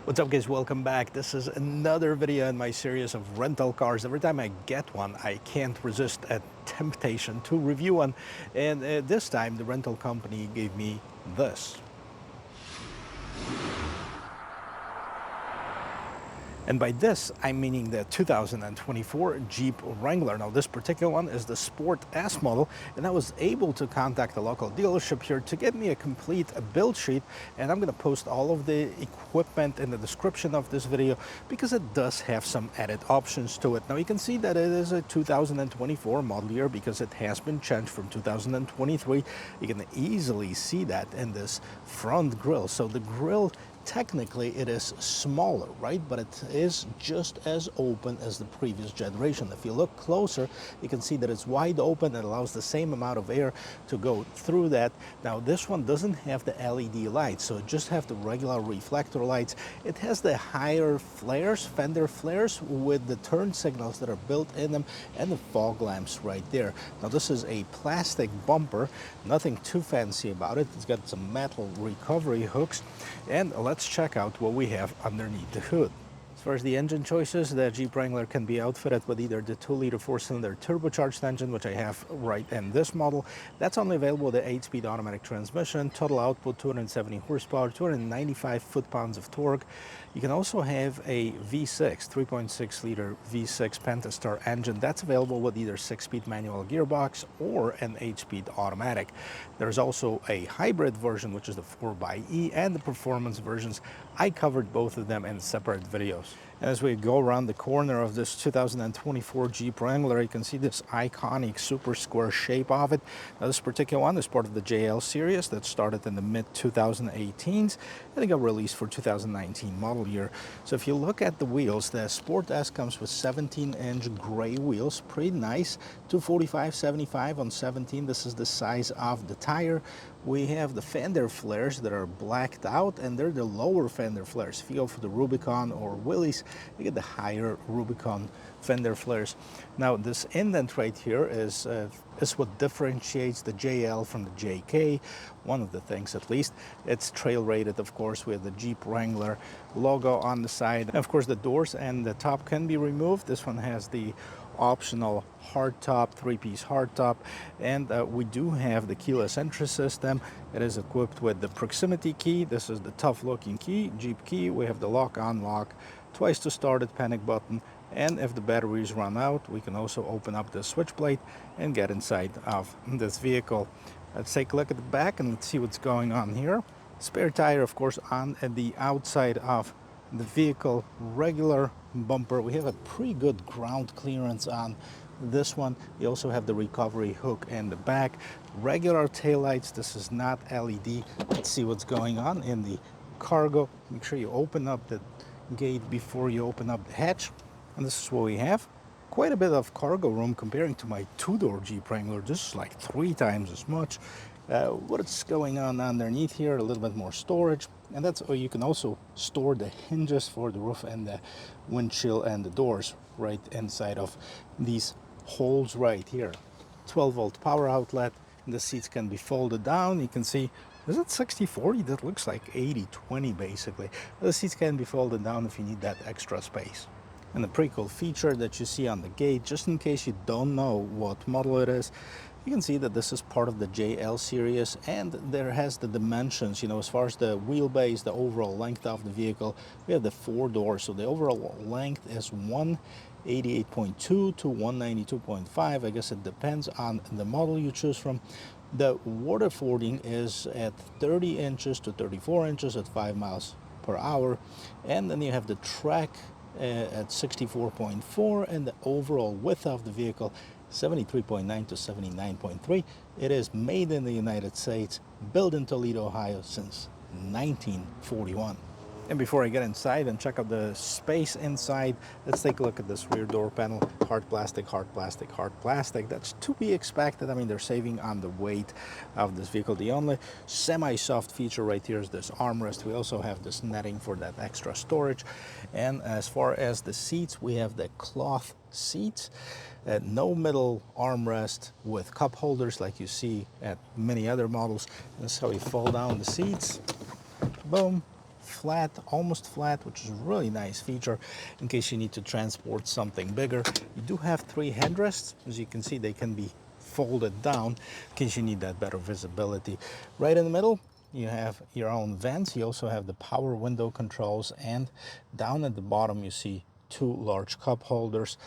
What's up guys, welcome back. This is another video in my series of rental cars. Every time I get one, I can't resist a temptation to review one. And this time the rental company gave me this. And by this, I'm meaning the 2024 Jeep Wrangler. Now, this particular one is the Sport S model, and I was able to contact a local dealership here to get me a complete build sheet, and I'm going to post all of the equipment in the description of this video because it does have some added options to it. Now, you can see that it is a 2024 model year because it has been changed from 2023. You can easily see that in this front grille. So the grille, technically it is smaller, right? But it is just as open as the previous generation. If you look closer, you can see that it's wide open. It allows the same amount of air to go through that. Now this one doesn't have the LED lights, so it just have the regular reflector lights. It has the higher flares, fender flares, with the turn signals that are built in them and the fog lamps right there. Now this is a plastic bumper, nothing too fancy about it. It's got some metal recovery hooks, and let's check out what we have underneath the hood. As far as the engine choices, the Jeep Wrangler can be outfitted with either the 2-liter 4-cylinder turbocharged engine, which I have right in this model. That's only available with the 8-speed automatic transmission. Total output 270 horsepower, 295 foot-pounds of torque. You can also have a V6, 3.6-liter V6 Pentastar engine. That's available with either 6-speed manual gearbox or an 8-speed automatic. There's also a hybrid version, which is the 4xe, and the performance versions. I covered both of them in separate videos. And as we go around the corner of this 2024 Jeep Wrangler, you can see this iconic super square shape of it. Now, this particular one is part of the JL series that started in the mid-2018s and it got released for 2019 model year. So if you look at the wheels, the Sport S comes with 17-inch gray wheels, pretty nice, 245/75 on 17. This is the size of the tire. We have the fender flares that are blacked out, and they're the lower fender flares. If you go for the Rubicon or Willys, you get the higher Rubicon fender flares. Now, this indent right here is what differentiates the JL from the JK. One of the things, at least. It's trail rated, of course, with the Jeep Wrangler logo on the side. And of course, the doors and the top can be removed. This one has the optional hardtop, 3-piece hardtop, and we do have the keyless entry system. It is equipped with the proximity key. This is the tough looking key, Jeep key. We have the lock unlock, twice to start it, panic button, and if the batteries run out, we can also open up the switch plate and get inside of this vehicle. Let's take a look at the back and let's see what's going on here. Spare tire, of course, on the outside of the vehicle. Regular bumper. We have a pretty good ground clearance on this one. You also have the recovery hook in the back. Regular taillights. This is not LED. Let's see what's going on in the cargo. Make sure you open up the gate before you open up the hatch. And this is what we have. Quite a bit of cargo room comparing to my 2-door Jeep Wrangler. This is like 3 times as much. What's going on underneath here? A little bit more storage. And that's where you can also store the hinges for the roof and the windshield and the doors right inside of these holes right here. 12-volt power outlet. And the seats can be folded down. You can see, is it 60/40? That looks like 80/20 basically. The seats can be folded down if you need that extra space. And the pretty cool feature that you see on the gate, just in case you don't know what model it is, you can see that this is part of the JL series, and there has the dimensions, you know, as far as the wheelbase, the overall length of the vehicle. We have the 4 doors, so the overall length is 188.2 to 192.5. I guess it depends on the model you choose from. The water fording is at 30 inches to 34 inches at 5 miles per hour. And then you have the track at 64.4, and the overall width of the vehicle 73.9 to 79.3. It is made in the United States, built in Toledo, Ohio since 1941. And before I get inside and check out the space inside, let's take a look at this rear door panel. Hard plastic, hard plastic, hard plastic. That's to be expected. I mean, they're saving on the weight of this vehicle. The only semi-soft feature right here is this armrest. We also have this netting for that extra storage. And as far as the seats, we have the cloth seats. No middle armrest with cup holders like you see at many other models. That's how you fold down the seats. Boom. flat, almost flat, which is a really nice feature in case you need to transport something bigger. You do have 3 headrests. As you can see, they can be folded down in case you need that better visibility. Right in the middle, you have your own vents. You also have the power window controls, and down at the bottom you see 2 large cup holders.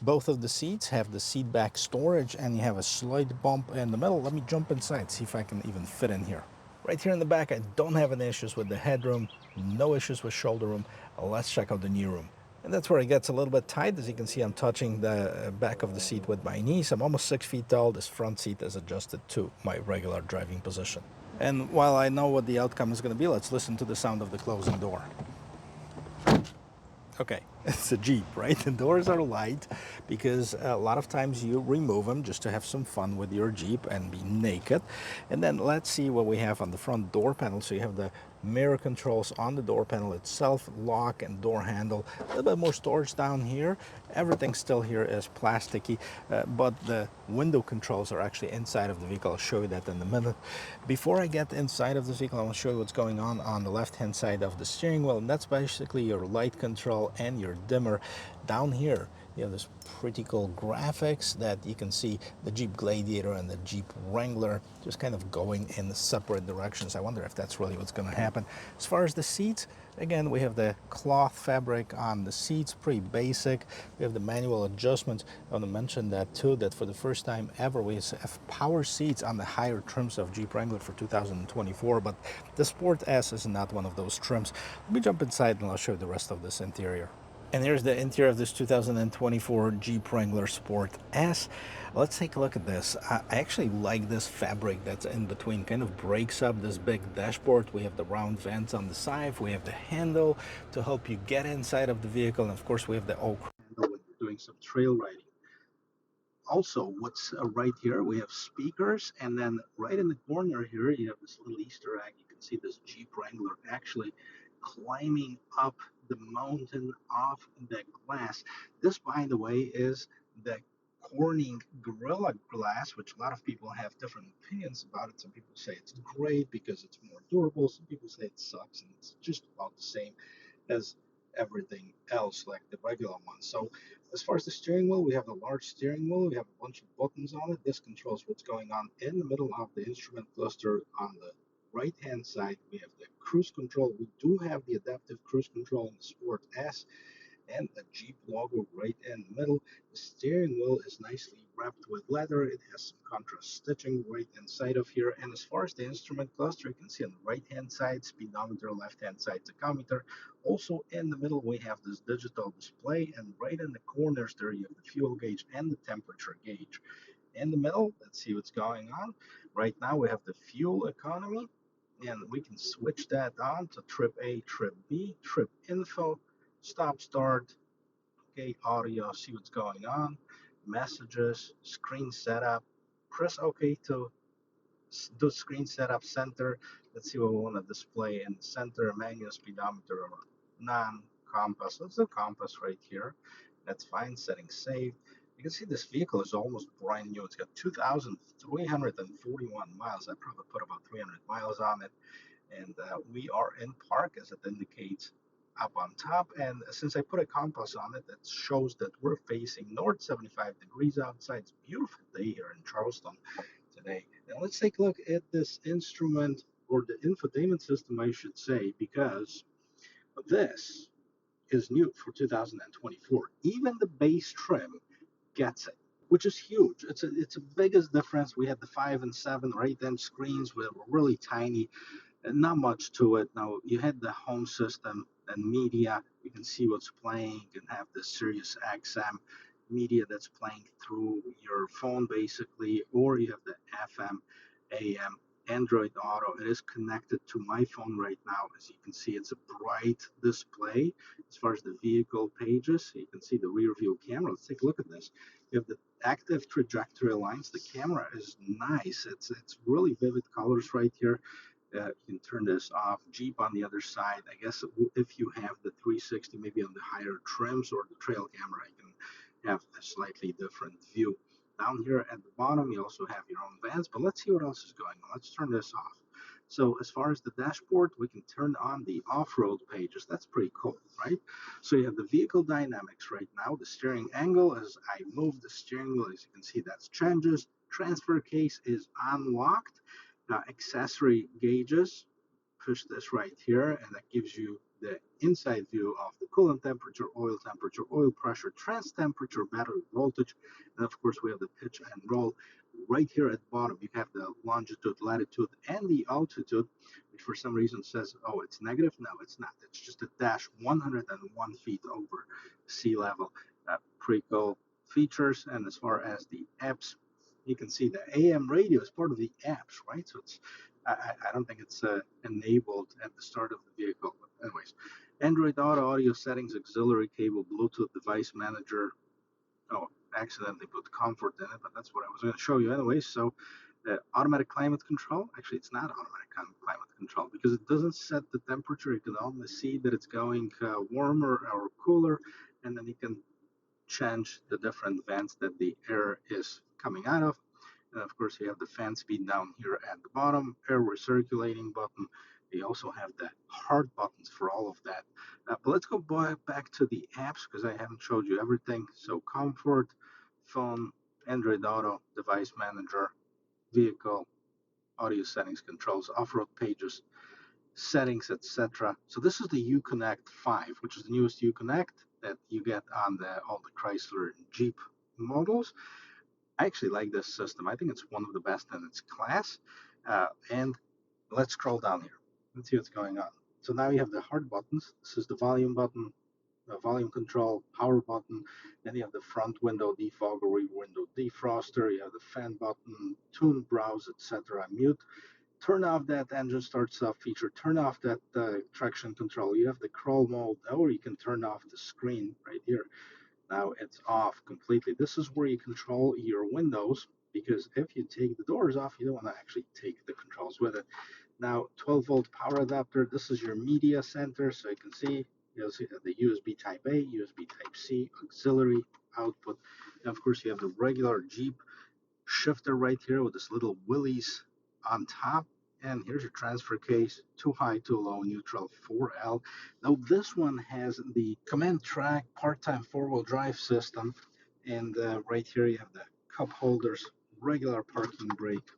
Both of the seats have the seat back storage, and you have a slight bump in the middle. Let me jump inside, see if I can even fit in here. Right here in the back, I don't have any issues with the headroom, no issues with shoulder room. Let's check out the knee room. And that's where it gets a little bit tight. As you can see, I'm touching the back of the seat with my knees. I'm almost 6 feet tall. This front seat is adjusted to my regular driving position. And while I know what the outcome is going to be, let's listen to the sound of the closing door. Okay, it's a Jeep, right? The doors are light because a lot of times you remove them just to have some fun with your Jeep and be naked. And then let's see what we have on the front door panel. So you have the mirror controls on the door panel itself, lock and door handle, a little bit more storage down here. Everything still here is plasticky, but the window controls are actually inside of the vehicle. I'll show you that in a minute. Before I get inside of the vehicle, I want to show you what's going on the left hand side of the steering wheel, and that's basically your light control and your dimmer. Down here you have this pretty cool graphics that you can see the Jeep Gladiator and the Jeep Wrangler just kind of going in separate directions. I wonder if that's really what's going to happen. As far as the seats, again, we have the cloth fabric on the seats, pretty basic. We have the manual adjustments. I want to mention that too, that for the first time ever we have power seats on the higher trims of Jeep Wrangler for 2024, but the Sport S is not one of those trims. Let me jump inside and I'll show you the rest of this interior. And here's the interior of this 2024 Jeep Wrangler Sport S. Let's take a look at this. I actually like this fabric that's in between, kind of breaks up this big dashboard. We have the round vents on the side. We have the handle to help you get inside of the vehicle. And of course, we have the oak handle when you're doing some trail riding. Also, what's right here, we have speakers, and then right in the corner here, you have this little Easter egg. You can see this Jeep Wrangler actually climbing up the mountain off the glass. This, by the way, is the Corning Gorilla Glass, which a lot of people have different opinions about it. Some people say it's great because it's more durable. Some people say it sucks and it's just about the same as everything else like the regular one. So as far as the steering wheel, we have a large steering wheel. We have a bunch of buttons on it. This controls what's going on in the middle of the instrument cluster. On the right hand side, we have the cruise control. We do have the adaptive cruise control in the Sport S, and a Jeep logo right in the middle. The steering wheel is nicely wrapped with leather. It has some contrast stitching right inside of here. And as far as the instrument cluster, you can see on the right hand side speedometer, left hand side tachometer. Also in the middle we have this digital display, and right in the corners there you have the fuel gauge and the temperature gauge. In the middle, let's see what's going on. Right now we have the fuel economy, and we can switch that on to trip A, trip B, trip info, stop start, okay, audio, see what's going on, messages, screen setup, press OK to do screen setup center. Let's see what we want to display in the center, manual speedometer or non-compass. Let's do compass right here. That's fine, setting saved. You can see this vehicle is almost brand new. It's got 2,341 miles. I probably put about 300 miles on it, and we are in park as it indicates up on top. And since I put a compass on it, that shows that we're facing north, 75 degrees outside. It's a beautiful day here in Charleston today. Now let's take a look at this instrument, or the infotainment system I should say, because this is new for 2024. Even the base trim gets it, which is huge. It's a biggest difference. We had the 5 and 7 or 8 inch screens were really tiny, not much to it. Now you had the home system and media. You can see what's playing. You can have the Sirius XM media that's playing through your phone basically, or you have the FM, AM, Android Auto. It is connected to my phone right now. As you can see, it's a bright display as far as the vehicle pages. You can see the rear view camera. Let's take a look at this. You have the active trajectory lines. The camera is nice. It's really vivid colors right here. You can turn this off. Jeep on the other side. I guess if you have the 360, maybe on the higher trims or the trail camera, you can have a slightly different view. Down here at the bottom, you also have your own vans, but let's see what else is going on. Let's turn this off. So as far as the dashboard, we can turn on the off-road pages. That's pretty cool, right? So you have the vehicle dynamics right now. The steering angle, as I move the steering wheel, as you can see, that's changes. Transfer case is unlocked. Accessory gauges, push this right here, and that gives you the inside view of the coolant temperature, oil pressure, trans temperature, battery voltage, and of course we have the pitch and roll. Right here at the bottom, you have the longitude, latitude, and the altitude, which for some reason says, oh, it's negative. No, it's not. It's just a dash 101 feet over sea level. Pretty cool features. And as far as the apps, you can see the AM radio is part of the apps, right? So it's I don't think it's enabled at the start of the vehicle. But anyways, Android Auto, audio settings, auxiliary cable, Bluetooth device manager. Oh, accidentally put comfort in it, but that's what I was going to show you anyways. So automatic climate control. Actually, it's not automatic climate control because it doesn't set the temperature. You can only see that it's going warmer or cooler, and then you can change the different vents that the air is coming out of. And of course, you have the fan speed down here at the bottom, air recirculating button. You also have the hard buttons for all of that. But let's go back to the apps because I haven't showed you everything. So comfort, phone, Android Auto, device manager, vehicle, audio settings, controls, off-road pages, settings, etc. So this is the Uconnect 5, which is the newest Uconnect that you get on all the Chrysler Jeep models. I actually like this system. I think it's one of the best in its class. And let's scroll down here. Let's see what's going on. So now you have the hard buttons. This is the volume button, the volume control, power button. Then you have the front window defogger, rear window defroster. You have the fan button, tune, browse, etc. Mute. Turn off that engine start stop feature. Turn off that traction control. You have the crawl mode, or you can turn off the screen right here. Now it's off completely. This is where you control your windows because if you take the doors off, you don't want to actually take the controls with it. Now 12-volt power adapter. This is your media center, so you can see you'll see the USB Type A, USB Type C, auxiliary output. And of course, you have the regular Jeep shifter right here with this little willies on top. And here's your transfer case, too high, too low, neutral, 4L. Now this one has the command track part-time four-wheel drive system. And right here you have the cup holders, regular parking brake,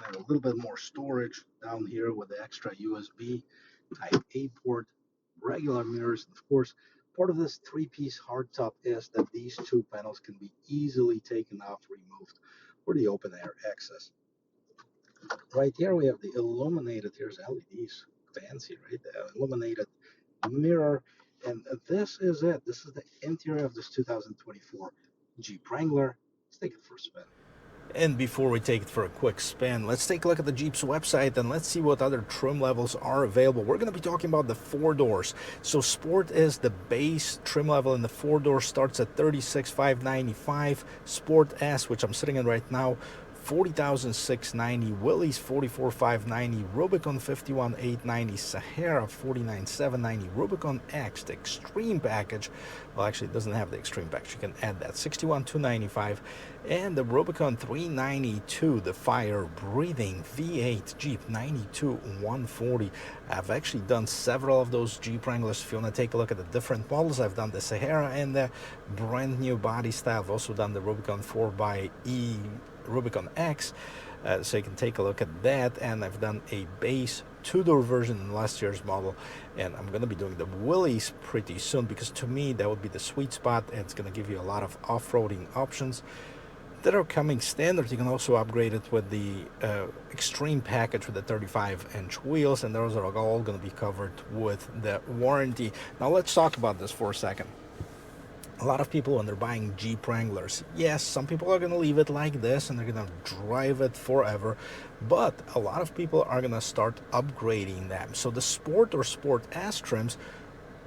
and a little bit more storage down here with the extra USB Type A port, regular mirrors. And of course, part of this three-piece hardtop is that these two panels can be easily taken off, removed, for the open air access. Right here we have the illuminated, here's LEDs, fancy, right? The illuminated mirror. And this is it. This is the interior of this 2024 Jeep Wrangler. Let's take it for a spin. And before we take it for a quick spin, let's take a look at the Jeep's website and let's see what other trim levels are available. We're going to be talking about the four doors. So Sport is the base trim level, and the four door starts at $36,595. Sport S, which I'm sitting in right now, $40,690, Willys $44,590, Rubicon $51,890, Sahara $49,790, Rubicon X, the Extreme package. Well, actually, it doesn't have the Extreme package. You can add that, $61,295, and the Rubicon 392, the fire-breathing V8 Jeep, $92,140. I've actually done several of those Jeep Wranglers. If you want to take a look at the different models, I've done the Sahara and the brand new body style. I've also done the Rubicon 4xe, Rubicon X, so you can take a look at that. And I've done a base two-door version in last year's model, and I'm going to be doing the Willys pretty soon because to me that would be the sweet spot, and it's going to give you a lot of off-roading options that are coming standard. You can also upgrade it with the Extreme package with the 35-inch wheels, and those are all going to be covered with the warranty. Now let's talk about this for a second. A lot of people, when they're buying Jeep Wranglers, yes, some people are going to leave it like this and they're going to drive it forever, but a lot of people are going to start upgrading them. So the Sport or Sport S trims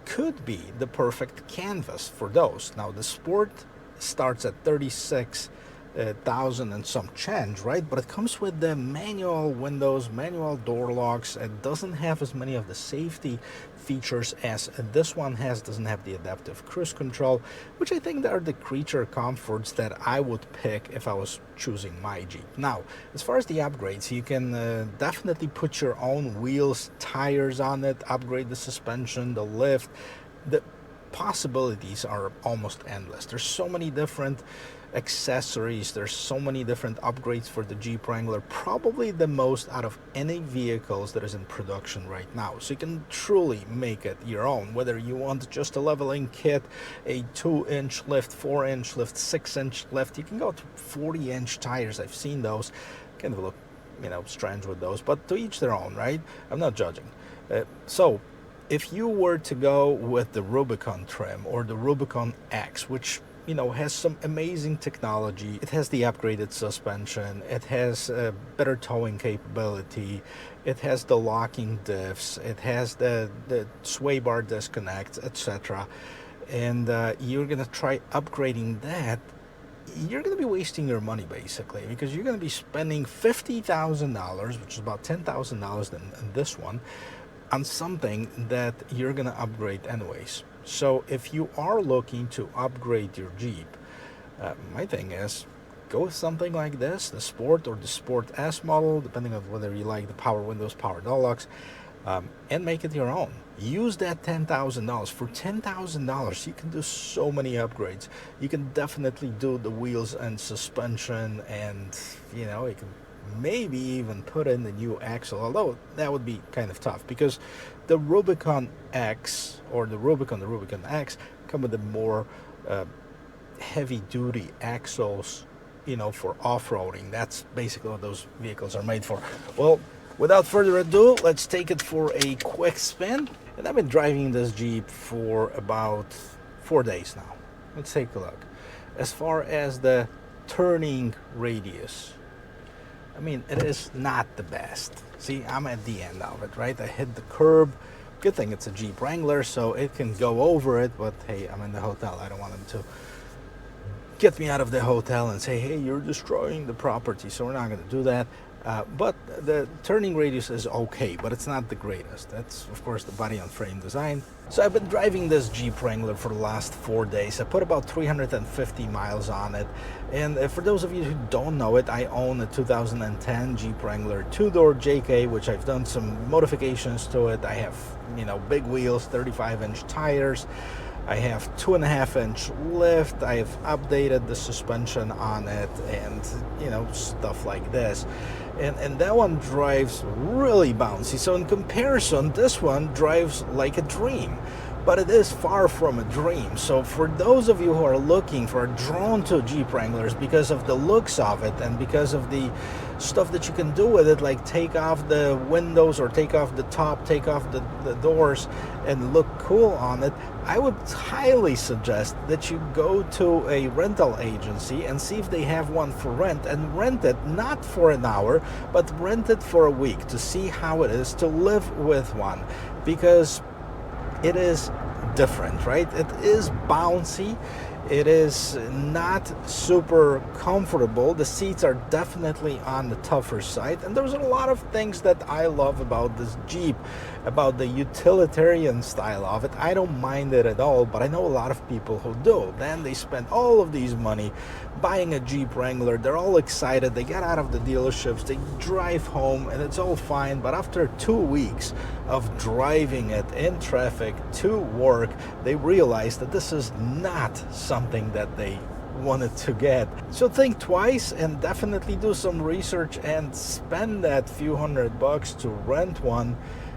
could be the perfect canvas for those. Now the Sport starts at 36,000 and some change, right? But it comes with the manual windows, manual door locks. It doesn't have as many of the safety features as this one has. Doesn't have the adaptive cruise control, which I think are the creature comforts that I would pick if I was choosing my Jeep. Now, as far as the upgrades, you can definitely put your own wheels, tires on it, upgrade the suspension, the lift. The possibilities are almost endless. There's so many different accessories, there's so many different upgrades for the Jeep Wrangler, probably the most out of any vehicles that is in production right now. So you can truly make it your own, whether you want just a leveling kit, a 2-inch lift, 4-inch lift, 6-inch lift. You can go to 40-inch tires. I've seen those. Kind of look, strange with those, but to each their own, right? I'm not judging. So if you were to go with the Rubicon trim or the Rubicon X, which has some amazing technology. It has the upgraded suspension. It has better towing capability. It has the locking diffs. It has the sway bar disconnects, etc. And you're going to try upgrading that. You're going to be wasting your money, basically, because you're going to be spending $50,000, which is about $10,000 in this one, on something that you're going to upgrade anyways. So if you are looking to upgrade your Jeep, my thing is go with something like this, the Sport or the Sport S model, depending on whether you like the Power Windows, Power Deluxe, and make it your own. Use that $10,000. For $10,000, you can do so many upgrades. You can definitely do the wheels and suspension, and you can maybe even put in the new axle, although that would be kind of tough because the Rubicon X or the Rubicon X come with the more heavy duty axles, for off-roading. That's basically what those vehicles are made for. Well, without further ado, let's take it for a quick spin. And I've been driving this Jeep for about 4 days now. Let's take a look. As far as the turning radius, it is not the best. See, I'm at the end of it, right? I hit the curb. Good thing it's a Jeep Wrangler, so it can go over it, but hey, I'm in the hotel. I don't want them to get me out of the hotel and say, hey, you're destroying the property, so we're not going to do that. But the turning radius is okay, but it's not the greatest. That's, of course, the body on frame design. So I've been driving this Jeep Wrangler for the last 4 days. I put about 350 miles on it. And for those of you who don't know it, I own a 2010 Jeep Wrangler 2-door JK, which I've done some modifications to it. I have, big wheels, 35-inch tires. I have 2.5-inch lift. I've updated the suspension on it and, stuff like this. And that one drives really bouncy. So in comparison, this one drives like a dream. But it is far from a dream. So for those of you who are looking for, drawn to Jeep Wranglers because of the looks of it and because of the stuff that you can do with it, like take off the windows or take off the top, take off the doors and look cool on it, I would highly suggest that you go to a rental agency and see if they have one for rent, and rent it not for an hour, but rent it for a week to see how it is to live with one, because it is different, right? It is bouncy. It is not super comfortable. The seats are definitely on the tougher side. And there's a lot of things that I love about this Jeep, about the utilitarian style of it. I don't mind it at all, but I know a lot of people who do. Then they spend all of these money buying a Jeep Wrangler. They're all excited. They get out of the dealerships. They drive home and it's all fine. But after 2 weeks of driving it in traffic to work, they realize that this is not something that they wanted to get. So think twice and definitely do some research and spend that few $100 to rent one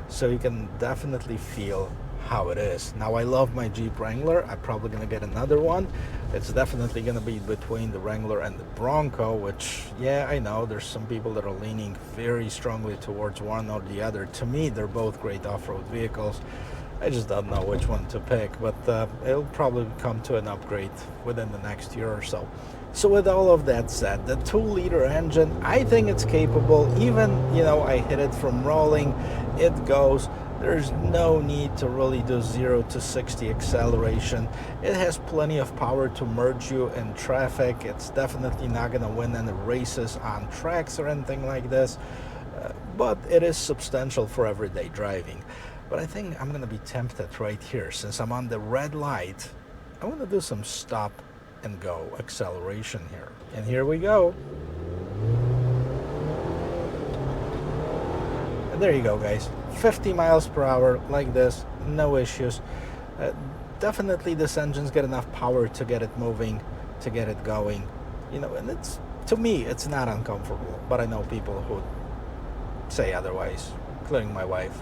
so you can definitely feel how it is. Now, I love my Jeep Wrangler. I'm probably going to get another one. It's definitely going to be between the Wrangler and the Bronco, which, yeah, I know there's some people that are leaning very strongly towards one or the other. To me, they're both great off-road vehicles. I just don't know which one to pick, but it'll probably come to an upgrade within the next year or so. So with all of that said, the 2-liter engine, I think it's capable. Even, I hit it from rolling, it goes. There's no need to really do 0 to 60 acceleration. It has plenty of power to merge you in traffic. It's definitely not going to win any races on tracks or anything like this, but it is substantial for everyday driving. But I think I'm gonna be tempted right here. Since I'm on the red light, I wanna do some stop and go acceleration here. And here we go. And there you go, guys. 50 miles per hour like this, no issues. Definitely this engine's got enough power to get it moving, to get it going. You know, and it's, to me, it's not uncomfortable, but I know people who say otherwise, including my wife.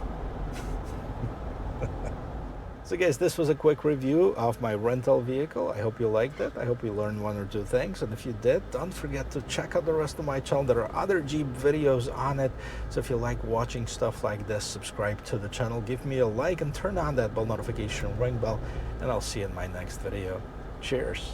So guys, this was a quick review of my rental vehicle. I hope you liked it. I hope you learned one or two things. And if you did, don't forget to check out the rest of my channel. There are other Jeep videos on it. So if you like watching stuff like this, subscribe to the channel, give me a like, and turn on that bell notification ring bell. And I'll see you in my next video. Cheers.